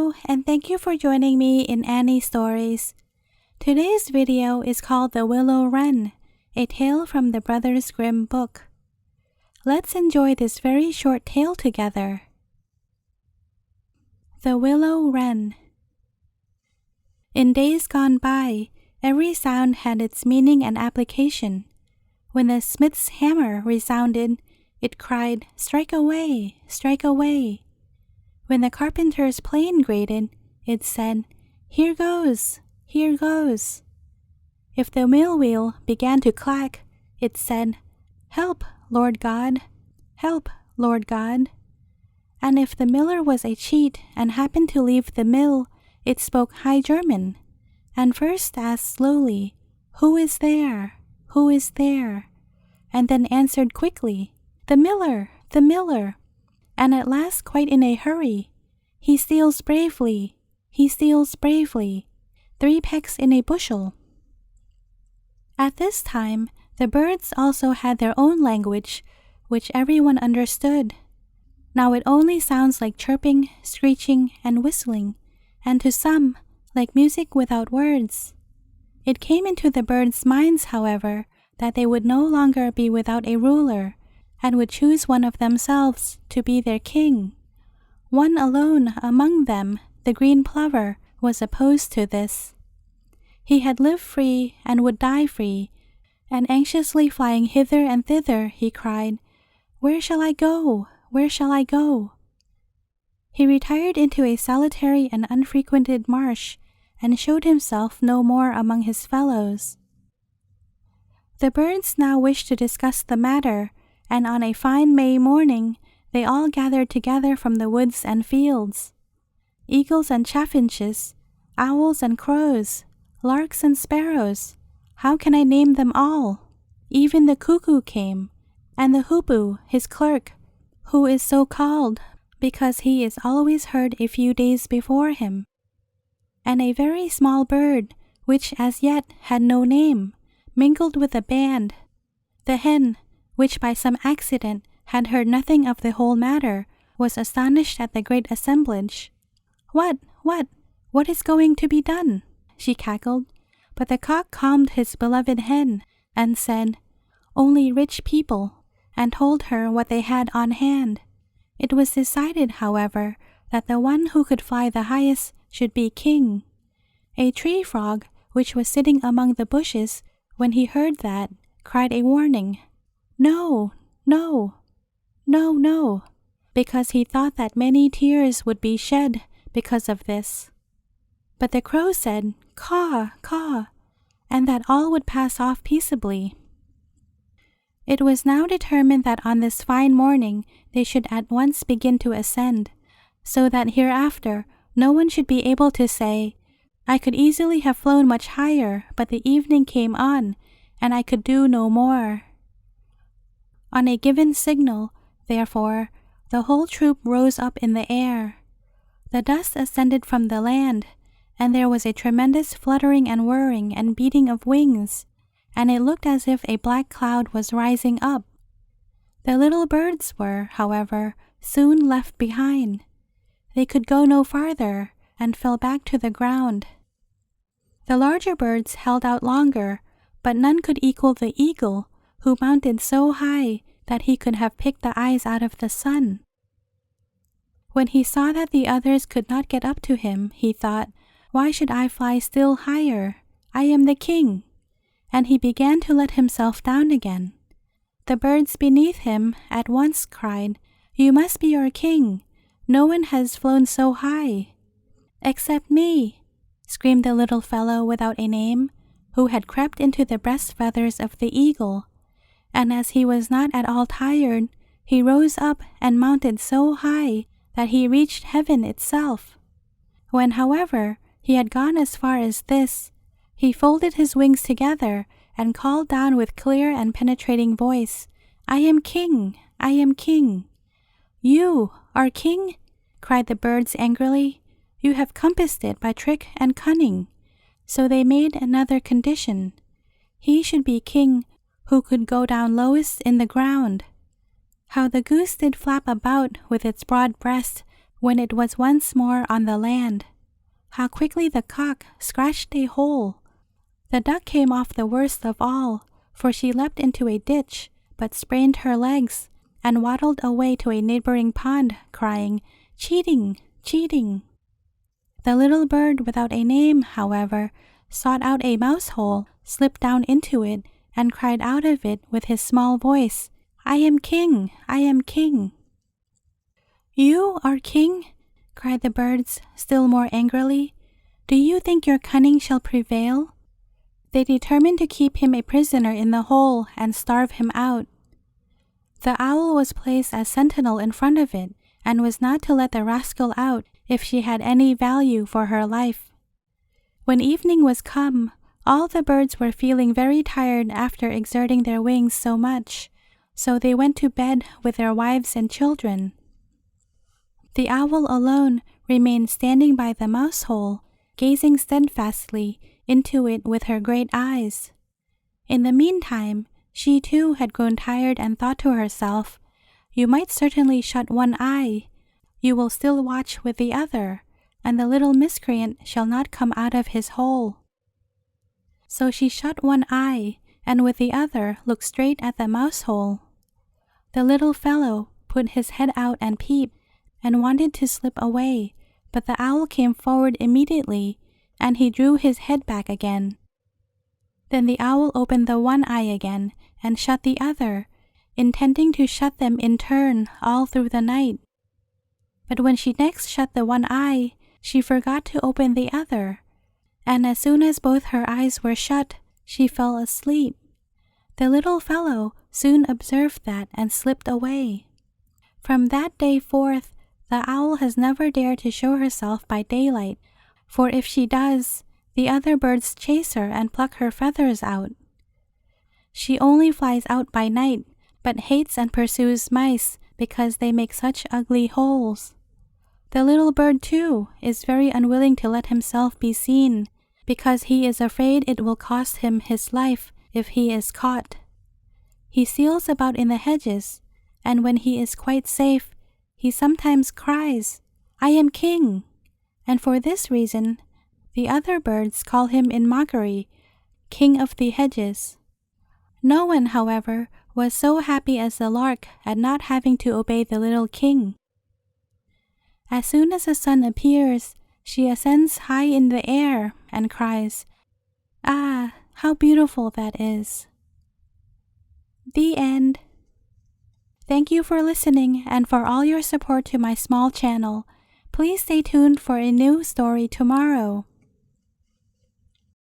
Hello, and thank you for joining me in Annie Stories. Today's video is called The Willow Wren, a tale from the Brothers Grimm book. Let's enjoy this very short tale together. The Willow Wren. In days gone by, every sound had its meaning and application. When the smith's hammer resounded, it cried, "Strike away, strike away." When the carpenter's plane grated, it said, "Here goes, here goes." If the mill wheel began to clack, it said, "Help, Lord God, help, Lord God." And if the miller was a cheat and happened to leave the mill, it spoke High German, and first asked slowly, "Who is there? Who is there?" and then answered quickly, "The miller, the miller," and at last quite in a hurry, "He steals bravely, he steals bravely, 3 pecks in a bushel." At this time, the birds also had their own language, which everyone understood. Now it only sounds like chirping, screeching, and whistling, and to some, like music without words. It came into the birds' minds, however, that they would no longer be without a ruler, and would choose one of themselves to be their king. One alone among them, the green plover, was opposed to this. He had lived free and would die free, and anxiously flying hither and thither, he cried, "Where shall I go? Where shall I go?" He retired into a solitary and unfrequented marsh, and showed himself no more among his fellows. The birds now wished to discuss the matter, and on a fine May morning, they all gathered together from the woods and fields. Eagles and chaffinches, owls and crows, larks and sparrows, how can I name them all? Even the cuckoo came, and the hoopoe, his clerk, who is so called because he is always heard a few days before him, and a very small bird, which as yet had no name, mingled with the band. The hen, which by some accident had heard nothing of the whole matter, was astonished at the great assemblage. What is going to be done?" she cackled, but the cock calmed his beloved hen, and said, "Only rich people," and told her what they had on hand. It was decided, however, that the one who could fly the highest should be king. A tree frog, which was sitting among the bushes, when he heard that, cried a warning, "No, no, no, no," because he thought that many tears would be shed because of this. But the crow said, "Caw, caw," and that all would pass off peaceably. It was now determined that on this fine morning they should at once begin to ascend, so that hereafter no one should be able to say, "I could easily have flown much higher, but the evening came on, and I could do no more." On a given signal, therefore, the whole troop rose up in the air. The dust ascended from the land, and there was a tremendous fluttering and whirring and beating of wings, and it looked as if a black cloud was rising up. The little birds were, however, soon left behind. They could go no farther, and fell back to the ground. The larger birds held out longer, but none could equal the eagle, who mounted so high that he could have picked the eyes out of the sun. When he saw that the others could not get up to him, he thought, "Why should I fly still higher? I am the king." And he began to let himself down again. The birds beneath him at once cried, "You must be our king. No one has flown so high." "Except me," screamed the little fellow without a name, who had crept into the breast feathers of the eagle, and as he was not at all tired, he rose up and mounted so high that he reached heaven itself. When, however, he had gone as far as this, he folded his wings together and called down with clear and penetrating voice, "I am king, I am king." "You are king?" cried the birds angrily. "You have compassed it by trick and cunning." So they made another condition. He should be king who could go down lowest in the ground. How the goose did flap about with its broad breast when it was once more on the land. How quickly the cock scratched a hole! The duck came off the worst of all, for she leapt into a ditch, but sprained her legs, and waddled away to a neighboring pond, crying, "Cheating! Cheating!" The little bird without a name, however, sought out a mouse hole, slipped down into it, and cried out of it with his small voice, "I am king! I am king!" "You are king?" cried the birds, still more angrily. "Do you think your cunning shall prevail?" They determined to keep him a prisoner in the hole and starve him out. The owl was placed as sentinel in front of it, and was not to let the rascal out if she had any value for her life. When evening was come, all the birds were feeling very tired after exerting their wings so much, so they went to bed with their wives and children. The owl alone remained standing by the mouse hole, gazing steadfastly into it with her great eyes. In the meantime, she too had grown tired and thought to herself, "You might certainly shut one eye. You will still watch with the other, and the little miscreant shall not come out of his hole." So she shut one eye, and with the other looked straight at the mouse hole. The little fellow put his head out and peeped, and wanted to slip away, but the owl came forward immediately, and he drew his head back again. Then the owl opened the one eye again, and shut the other, intending to shut them in turn all through the night. But when she next shut the one eye, she forgot to open the other, and as soon as both her eyes were shut, she fell asleep. The little fellow soon observed that and slipped away. From that day forth, the owl has never dared to show herself by daylight, for if she does, the other birds chase her and pluck her feathers out. She only flies out by night, but hates and pursues mice because they make such ugly holes. The little bird, too, is very unwilling to let himself be seen, because he is afraid it will cost him his life if he is caught. He steals about in the hedges, and when he is quite safe, he sometimes cries, "I am king!" And for this reason, the other birds call him in mockery, "King of the Hedges." No one, however, was so happy as the lark at not having to obey the little king. As soon as the sun appears, she ascends high in the air and cries, "Ah, how beautiful that is!" The end. Thank you for listening and for all your support to my small channel. Please stay tuned for a new story tomorrow.